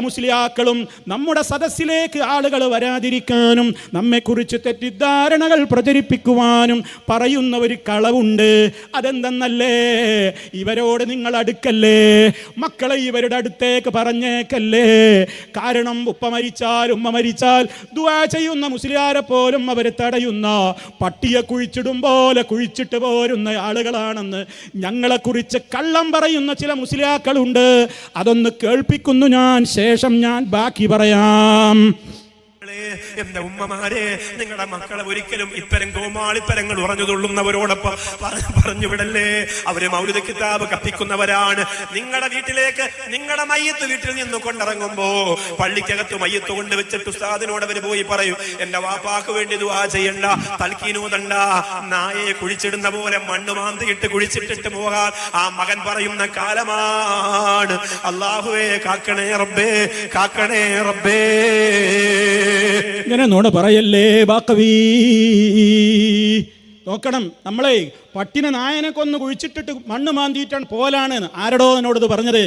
മുസ്ലിയാക്കളും നമ്മുടെ സദസ്സിലേക്ക് ആളുകൾ വരാതിരിക്കാനും നമ്മെക്കുറിച്ച് തെറ്റിദ്ധാരണകൾ പ്രചരിപ്പിക്കുവാനും പറയുന്ന ഒരു കളവുണ്ട്. അതെന്തെന്നല്ലേ, ഇവരോട് നിങ്ങൾ അടുക്കല്ലേ, മക്കളെ ഇവരുടെ അടുത്തേക്ക് പറഞ്ഞേക്കല്ലേ. കാരണം ഉപ്പ മരിച്ചാൽ ഉമ്മ മരിച്ചാൽ ദുആ ചെയ്യുന്ന മുസ്ലിയാരെ പോലും അവർ തടയുന്ന, പട്ടിയെ കുഴിച്ചിടും പോലെ കുഴിച്ചിട്ട് പോരുന്ന ആളുകളാണെന്ന് ഞങ്ങളെക്കുറിച്ച് കള്ളം പറയുന്ന ചില മുസ്ലിയാക്കളുണ്ട്. അതൊന്ന് കേൾപ്പിക്കുന്നു ഞാൻ, ശേഷം ഞാൻ ബാക്കി പറയാം. എന്റെ ഉമ്മമാരെ, നിങ്ങളുടെ മക്കളെ ഒരിക്കലും ഇത്തരം കോമാളിത്തരങ്ങൾ ഉറഞ്ഞു തുള്ളുന്നവരോടൊപ്പം പറഞ്ഞു വിടല്ലേ. അവര് മൗലിദ് കിതാബ് കത്തിക്കുന്നവരാണ്. നിങ്ങളുടെ വീട്ടിലേക്ക് നിങ്ങളുടെ മയ്യത്ത് വീട്ടിൽ നിന്ന് കൊണ്ടിറങ്ങുമ്പോ പള്ളിക്കകത്ത് മയ്യത്ത് കൊണ്ട് വെച്ചിട്ട് ഉസ്താദിനോട് അവര് പോയി പറയും, എന്റെ വാപ്പാക്ക് വേണ്ടി ദുആ ചെയ്യണ്ട, തൽക്കീനൂതണ്ട, നായയെ കുഴിച്ചിടുന്ന പോലെ മണ്ണ് മാന്തിയിട്ട് കുഴിച്ചിട്ടിട്ട് പോകാൻ ആ മകൻ പറയുന്ന കാലമാണ്. അല്ലാഹുവേ കാക്കണേ റബ്ബേ, കാക്കണേ റബ്ബേ. ഇങ്ങനെ നോട് പറയല്ലേ ബാക്കവി. നോക്കണം, നമ്മളെ പട്ടിനെ നായനെ കൊന്ന് കുഴിച്ചിട്ടിട്ട് മണ്ണ് മാന്തിയിട്ടാണ് പോലാണ്. ആരടോ എന്നോടിത് പറഞ്ഞത്?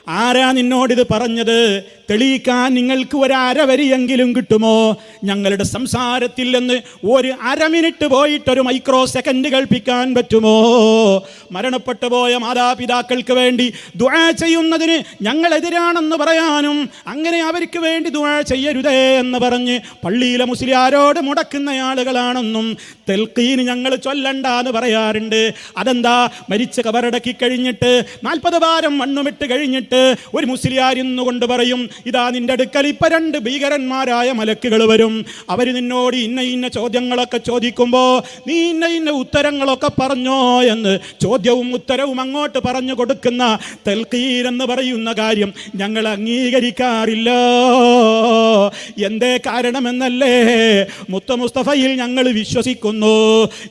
ആരാ നിന്നോടിത് പറഞ്ഞത്? തെളിയിക്കാൻ നിങ്ങൾക്ക് ഒരു അരവരിയെങ്കിലും കിട്ടുമോ? ഞങ്ങളുടെ സംസാരത്തിൽ നിന്ന് ഒരു അരമിനിറ്റ് പോയിട്ടൊരു മൈക്രോ സെക്കൻഡ് കൽപ്പിക്കാൻ പറ്റുമോ? മരണപ്പെട്ടു പോയ മാതാപിതാക്കൾക്ക് വേണ്ടി ദുആ ചെയ്യുന്നതിന് ഞങ്ങളെതിരാണെന്ന് പറയാനും അങ്ങനെ അവർക്ക് വേണ്ടി ദുആ ചെയ്യരുതേ എന്ന് പറഞ്ഞ് പള്ളിയിലെ മുസ്ലിയാരോട് മുടക്കുന്ന ആളുകളാണെന്നും തെൽക്കീന് ഞങ്ങൾ ചൊല്ലണ്ടെന്ന് പറയാറുണ്ട്. അതെന്താ? മരിച്ച കബറടക്കി കഴിഞ്ഞിട്ട് 40 ഭാരം മണ്ണുമിട്ട് കഴിഞ്ഞിട്ട് ഒരു മുസ്ലിയാരിന്നു കൊണ്ട് പറയും, ഇതാ നിന്റെ അടുക്കൽ ഇപ്പൊ 2 ഭീകരന്മാരായ മലക്കുകൾ വരും. അവർ നിന്നോട് ഇന്ന ഇന്ന ചോദ്യങ്ങളൊക്കെ ചോദിക്കുമ്പോ നീ ഇന്ന ഇന്ന ഉത്തരങ്ങളൊക്കെ പറഞ്ഞോ എന്ന് ചോദ്യവും ഉത്തരവും അങ്ങോട്ട് പറഞ്ഞു കൊടുക്കുന്ന തൽഖീർ എന്ന് പറയുന്ന കാര്യം ഞങ്ങൾ അംഗീകരിക്കാറില്ല. എന്തേ കാരണമെന്നല്ലേ? മുത്ത മുസ്തഫയിൽ ഞങ്ങൾ വിശ്വസിക്കുന്നു.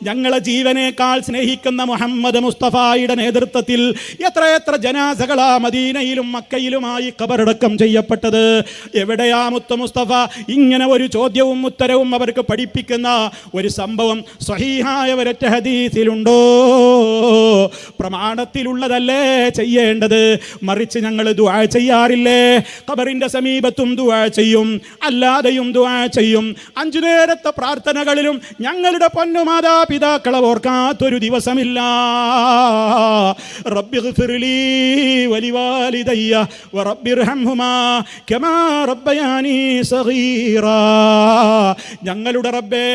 ഞങ്ങളെ ജീവനേക്കാൾ സ്നേഹിക്കുന്ന മുഹമ്മദ് മുസ്തഫയുടെ നേതൃത്വത്തിൽ എത്ര ജനാസകളാ മദീനയിലും മക്കയിലുമായി ഖബറടക്കം ചെയ്യപ്പെട്ടത്. എവിടെയാ മുത്ത മുസ്തഫ ഇങ്ങനെ ഒരു ചോദ്യവും ഉത്തരവും അവർക്ക് പഠിപ്പിക്കുന്ന ഒരു സംഭവം സ്വഹീഹായ ഒരൊറ്റ ഹദീസിലുണ്ടോ? പ്രമാണത്തിലുള്ളതല്ലേ ചെയ്യേണ്ടത്, മറിച്ച് ഞങ്ങൾ ദുആ ചെയ്യാറില്ലേ? ഖബറിന്റെ സമീപത്തും ദുആ ചെയ്യും, അല്ലാതെയും ദുആ ചെയ്യും. 5 നേരത്തെ പ്രാർത്ഥനകളിലും ഞങ്ങളുടെ പൊന്നു മാതാപിതാക്കളെ ഓർക്കാത്തൊരു ദിവസമില്ല. റബ്ബിഗ്ഫിർലി വലിവാലിദയ്യ വറബ്ബിർഹംഹുമാ കമാ റബ്ബയാനി സഗീറാ. ഞങ്ങളുടെ റബ്ബേ,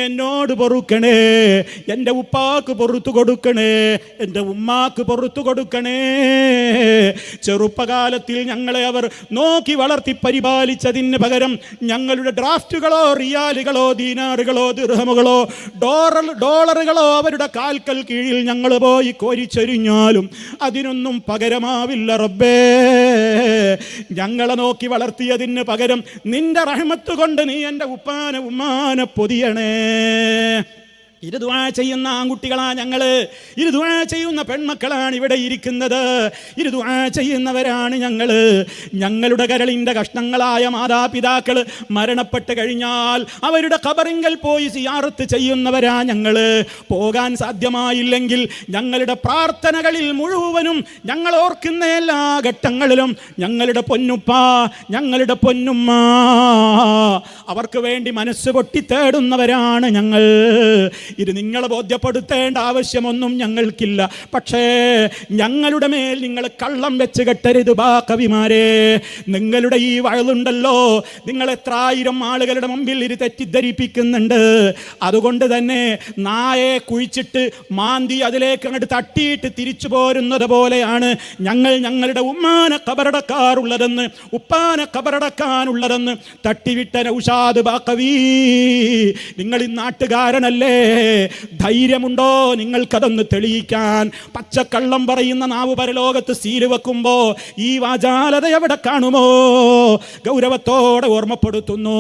എന്നോട് പൊറുക്കണേ, എൻ്റെ ഉപ്പാക്ക് പൊറുത്തു കൊടുക്കണേ, എൻ്റെ ഉമ്മാക്ക് പൊറുത്തു കൊടുക്കണേ. ചെറുപ്പകാലത്തിൽ ഞങ്ങളെ അവർ നോക്കി വളർത്തി പരിപാലിച്ചതിന് പകരം ഞങ്ങളുടെ ഡ്രാഫ്റ്റുകളോ റിയാലുകളോ ദീനാറുകളോ ദിർഹമുകളോ ഡോളറുകളോ അവരുടെ കാൽക്കൽ കീഴിൽ ഞങ്ങൾ പോയി കോരിച്ചൊരിഞ്ഞാലും അതിനൊന്നും പകരമാവില്ല റബ്ബേ. ഞങ്ങളെ നോക്കി വളർത്തിയതിന് പകരം നിന്റെ റഹ്മത്ത് കൊണ്ട് നീ എൻ്റെ ഉപ്പാനെ ഉമ്മാനെ പൊതിയണേ. ഇത് ദുആ ചെയ്യുന്ന ആൺകുട്ടികളാ ഞങ്ങള്, ഇത് ദുആ ചെയ്യുന്ന പെൺമക്കളാണ് ഇവിടെ ഇരിക്കുന്നത്, ഇത് ദുആ ചെയ്യുന്നവരാണ് ഞങ്ങള്. ഞങ്ങളുടെ കരളിൻ്റെ കഷ്ണങ്ങളായ മാതാപിതാക്കൾ മരണപ്പെട്ട് കഴിഞ്ഞാൽ അവരുടെ ഖബറിങ്കൽ പോയി സിയാറത്ത് ചെയ്യുന്നവരാ ഞങ്ങള്. പോകാൻ സാധ്യമായില്ലെങ്കിൽ ഞങ്ങളുടെ പ്രാർത്ഥനകളിൽ മുഴുവനും ഞങ്ങൾ ഓർക്കുന്ന എല്ലാ ഘട്ടങ്ങളിലും ഞങ്ങളുടെ പൊന്നുപ്പ, ഞങ്ങളുടെ പൊന്നുമ്മ, അവർക്ക് വേണ്ടി മനസ്സ് പൊട്ടി തേടുന്നവരാണ് ഞങ്ങൾ. ഇത് നിങ്ങളെ ബോധ്യപ്പെടുത്തേണ്ട ആവശ്യമൊന്നും ഞങ്ങൾക്കില്ല. പക്ഷേ ഞങ്ങളുടെ മേൽ നിങ്ങൾ കള്ളം വെച്ച് കെട്ടരുത് ബാക്കവിമാരെ. നിങ്ങളുടെ ഈ വയലുണ്ടല്ലോ, നിങ്ങൾ എത്ര ആയിരം ആളുകളുടെ മുമ്പിൽ ഇത് തെറ്റിദ്ധരിപ്പിക്കുന്നുണ്ട്. അതുകൊണ്ട് തന്നെ നായെ കുഴിച്ചിട്ട് മാന്തി അതിലേക്ക് അങ്ങോട്ട് തട്ടിയിട്ട് തിരിച്ചു പോരുന്നത് പോലെയാണ് ഞങ്ങൾ ഞങ്ങളുടെ ഉമ്മാനെ ഖബറടക്കാറുള്ളതെന്ന്, ഉപ്പാനെ ഖബറടക്കാനുള്ളതെന്ന് തട്ടിവിട്ട നൗഷാദ് ബാക്കവി, നിങ്ങൾ ഈ നാട്ടുകാരനല്ലേ? ധൈര്യമുണ്ടോ നിങ്ങൾക്കതൊന്ന് തെളിയിക്കാൻ? പച്ചക്കള്ളം പറയുന്ന നാവ് പരലോകത്ത് സീല് വെക്കുമ്പോ ഈ വാചാലത എവിടെ കാണുമോ? ഗൗരവത്തോടെ ഓർമ്മപ്പെടുത്തുന്നു.